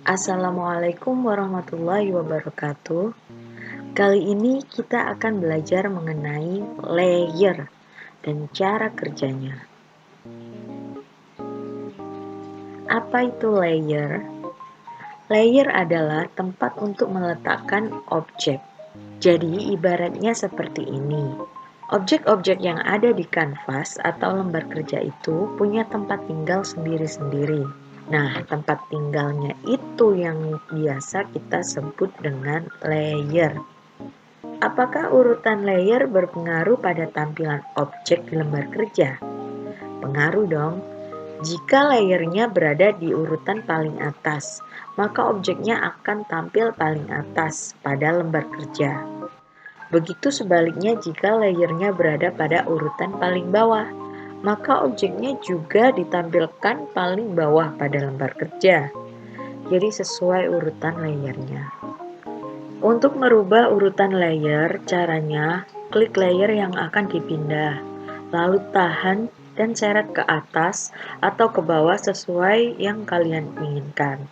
Assalamualaikum warahmatullahi wabarakatuh. Kali ini kita akan belajar mengenai layer dan cara kerjanya. Apa itu layer? Layer adalah tempat untuk meletakkan objek. Jadi ibaratnya seperti ini. Objek-objek yang ada di kanvas atau lembar kerja itu punya tempat tinggal sendiri-sendiri. Nah, tempat tinggalnya itu yang biasa kita sebut dengan layer. Apakah urutan layer berpengaruh pada tampilan objek di lembar kerja? Pengaruh dong. Jika layernya berada di urutan paling atas, maka objeknya akan tampil paling atas pada lembar kerja. Begitu sebaliknya jika layernya berada pada urutan paling bawah, maka objeknya juga ditampilkan paling bawah pada lembar kerja. Jadi sesuai urutan layernya. Untuk merubah urutan layer, caranya klik layer yang akan dipindah, lalu tahan dan seret ke atas atau ke bawah sesuai yang kalian inginkan.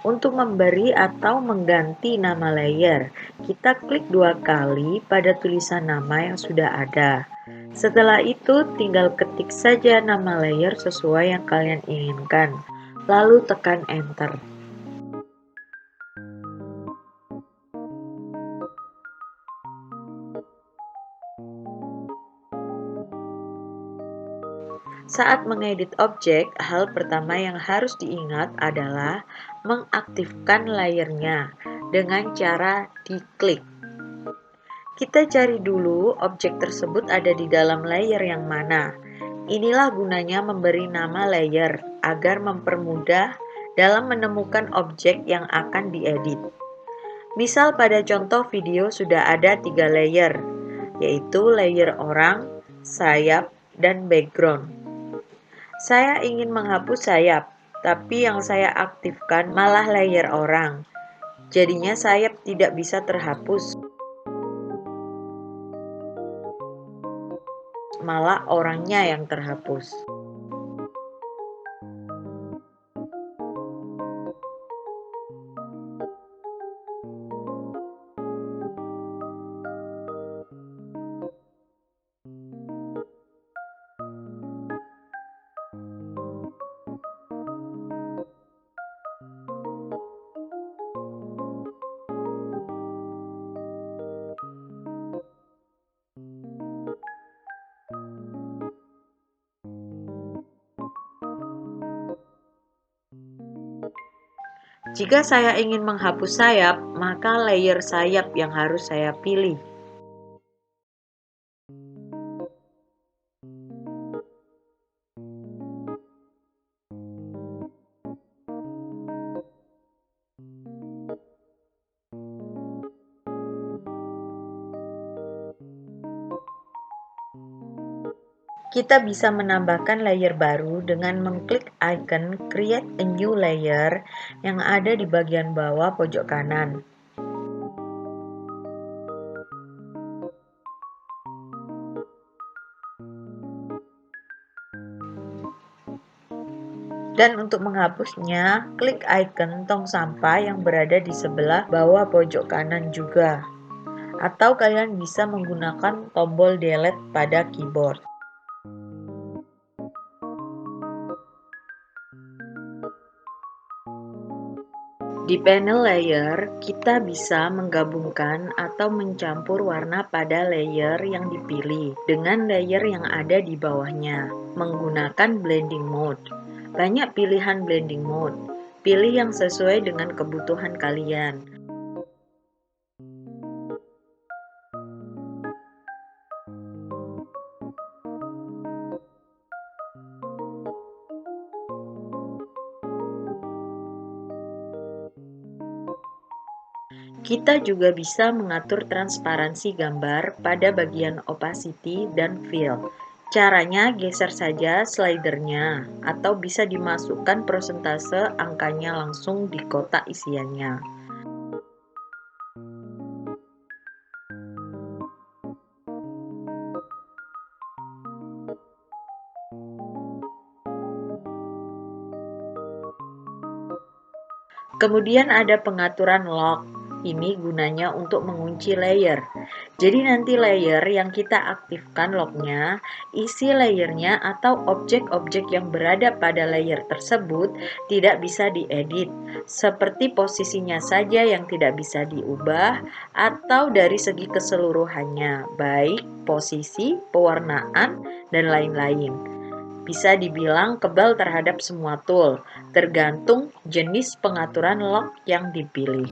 Untuk memberi atau mengganti nama layer, kita klik 2 kali pada tulisan nama yang sudah ada. Setelah itu, tinggal ketik saja nama layer sesuai yang kalian inginkan, lalu tekan enter. Saat mengedit objek, hal pertama yang harus diingat adalah mengaktifkan layernya dengan cara diklik. Kita cari dulu objek tersebut ada di dalam layer yang mana. Inilah gunanya memberi nama layer agar mempermudah dalam menemukan objek yang akan diedit. Misal pada contoh video sudah ada 3 layer, yaitu layer orang, sayap, dan background. Saya ingin menghapus sayap, tapi yang saya aktifkan malah layer orang. Jadinya sayap tidak bisa terhapus, malah orangnya yang terhapus. Jika saya ingin menghapus sayap, maka layer sayap yang harus saya pilih. Kita bisa menambahkan layer baru dengan mengklik icon Create a New Layer yang ada di bagian bawah pojok kanan. Dan untuk menghapusnya, klik icon tong sampah yang berada di sebelah bawah pojok kanan juga. Atau kalian bisa menggunakan tombol delete pada keyboard. Di panel layer, kita bisa menggabungkan atau mencampur warna pada layer yang dipilih dengan layer yang ada di bawahnya menggunakan blending mode. Banyak pilihan blending mode. Pilih yang sesuai dengan kebutuhan kalian. Kita juga bisa mengatur transparansi gambar pada bagian opacity dan fill. Caranya geser saja slidernya atau bisa dimasukkan persentase angkanya langsung di kotak isiannya. Kemudian ada pengaturan lock. Ini gunanya untuk mengunci layer. Jadi nanti layer yang kita aktifkan locknya, isi layernya atau objek-objek yang berada pada layer tersebut tidak bisa diedit. Seperti posisinya saja yang tidak bisa diubah atau dari segi keseluruhannya, baik posisi, pewarnaan, dan lain-lain. Bisa dibilang kebal terhadap semua tool, tergantung jenis pengaturan lock yang dipilih.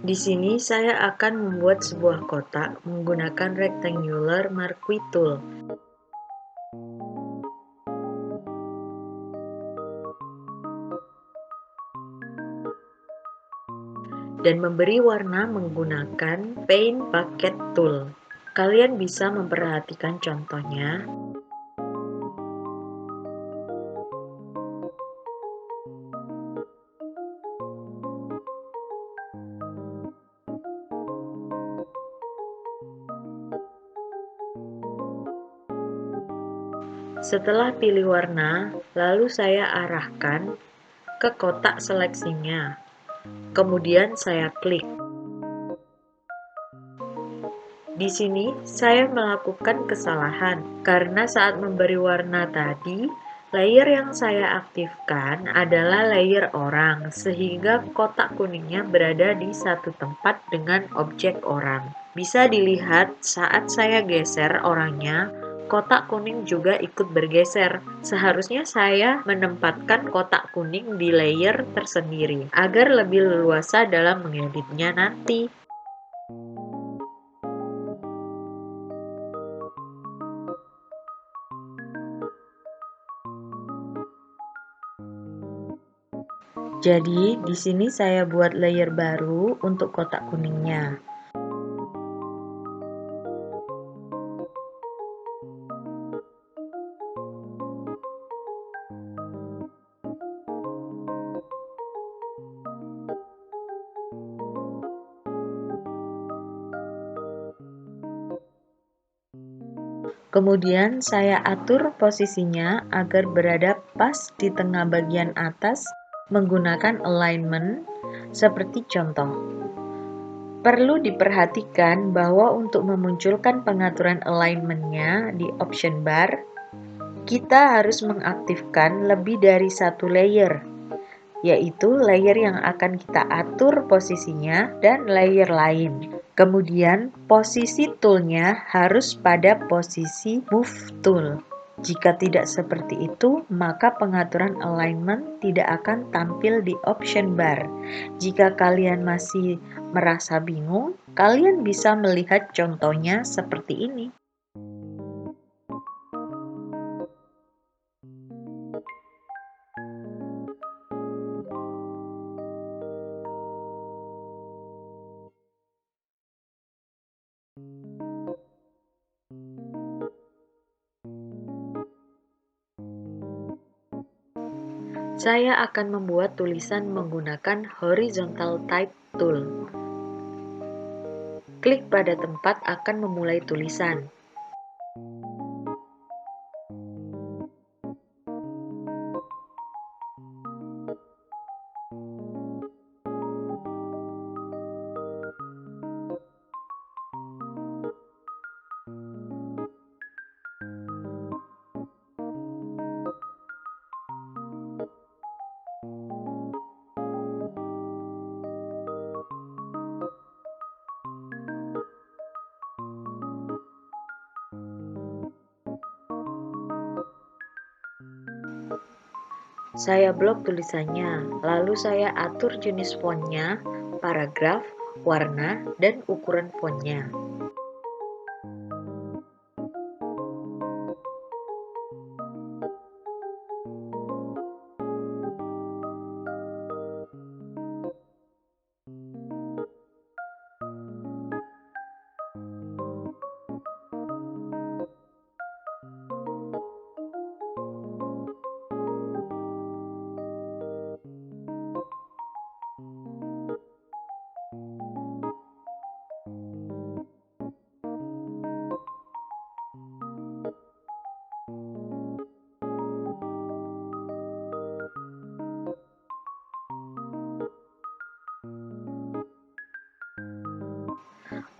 Di sini saya akan membuat sebuah kotak menggunakan rectangular marquee tool. Dan memberi warna menggunakan paint bucket tool. Kalian bisa memperhatikan contohnya. Setelah pilih warna, lalu saya arahkan ke kotak seleksinya. Kemudian saya klik. Di sini saya melakukan kesalahan karena saat memberi warna tadi, layer yang saya aktifkan adalah layer orang, sehingga kotak kuningnya berada di satu tempat dengan objek orang. Bisa dilihat saat saya geser orangnya, kotak kuning juga ikut bergeser. Seharusnya saya menempatkan kotak kuning di layer tersendiri agar lebih leluasa dalam mengeditnya nanti. Jadi, di sini saya buat layer baru untuk kotak kuningnya. Kemudian saya atur posisinya agar berada pas di tengah bagian atas menggunakan alignment seperti contoh. Perlu diperhatikan bahwa untuk memunculkan pengaturan alignment-nya di option bar, kita harus mengaktifkan lebih dari satu layer, yaitu layer yang akan kita atur posisinya dan layer lain. Kemudian, posisi toolnya harus pada posisi move tool. Jika tidak seperti itu, maka pengaturan alignment tidak akan tampil di option bar. Jika kalian masih merasa bingung, kalian bisa melihat contohnya seperti ini. Saya akan membuat tulisan menggunakan horizontal type tool. Klik pada tempat akan memulai tulisan. Saya blok tulisannya, lalu saya atur jenis fontnya, paragraf, warna, dan ukuran fontnya.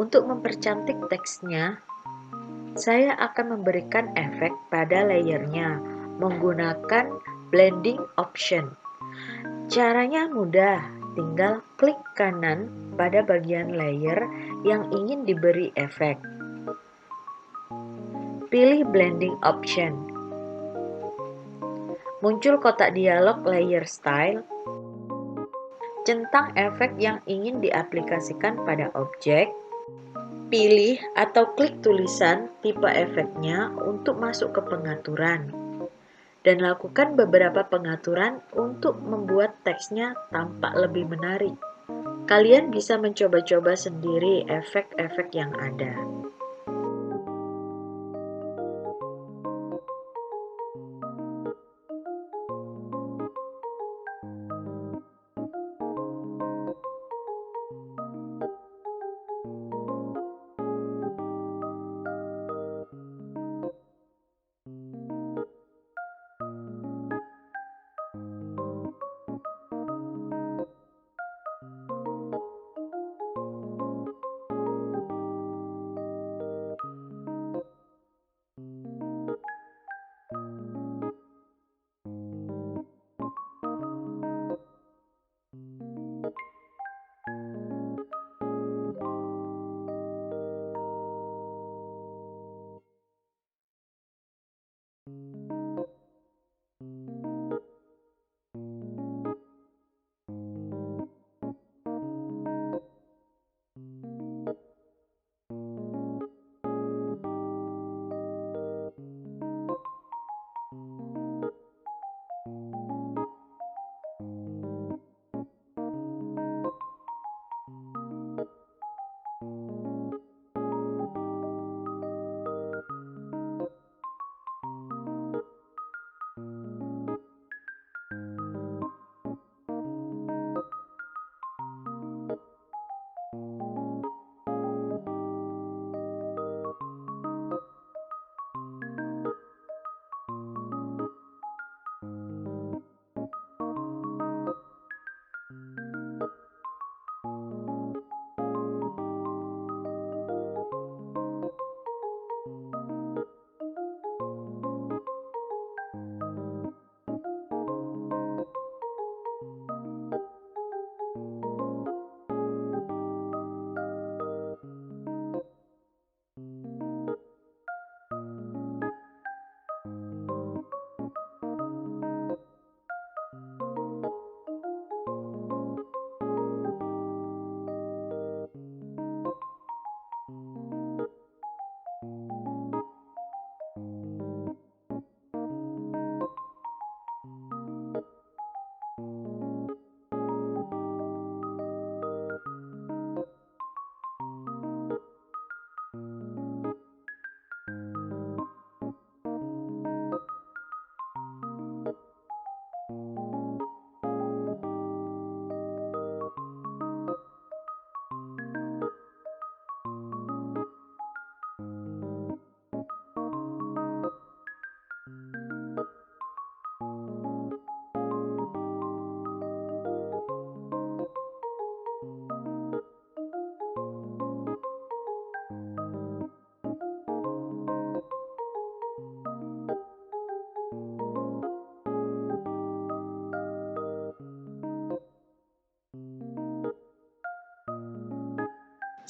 Untuk mempercantik teksnya, saya akan memberikan efek pada layernya menggunakan blending option. Caranya mudah, tinggal klik kanan pada bagian layer yang ingin diberi efek. Pilih blending option. Muncul kotak dialog layer style. Centang efek yang ingin diaplikasikan pada objek. Pilih atau klik tulisan tipe efeknya untuk masuk ke pengaturan. Dan lakukan beberapa pengaturan untuk membuat teksnya tampak lebih menarik. Kalian bisa mencoba-coba sendiri efek-efek yang ada.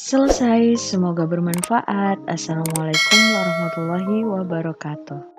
Selesai, semoga bermanfaat. Assalamualaikum warahmatullahi wabarakatuh.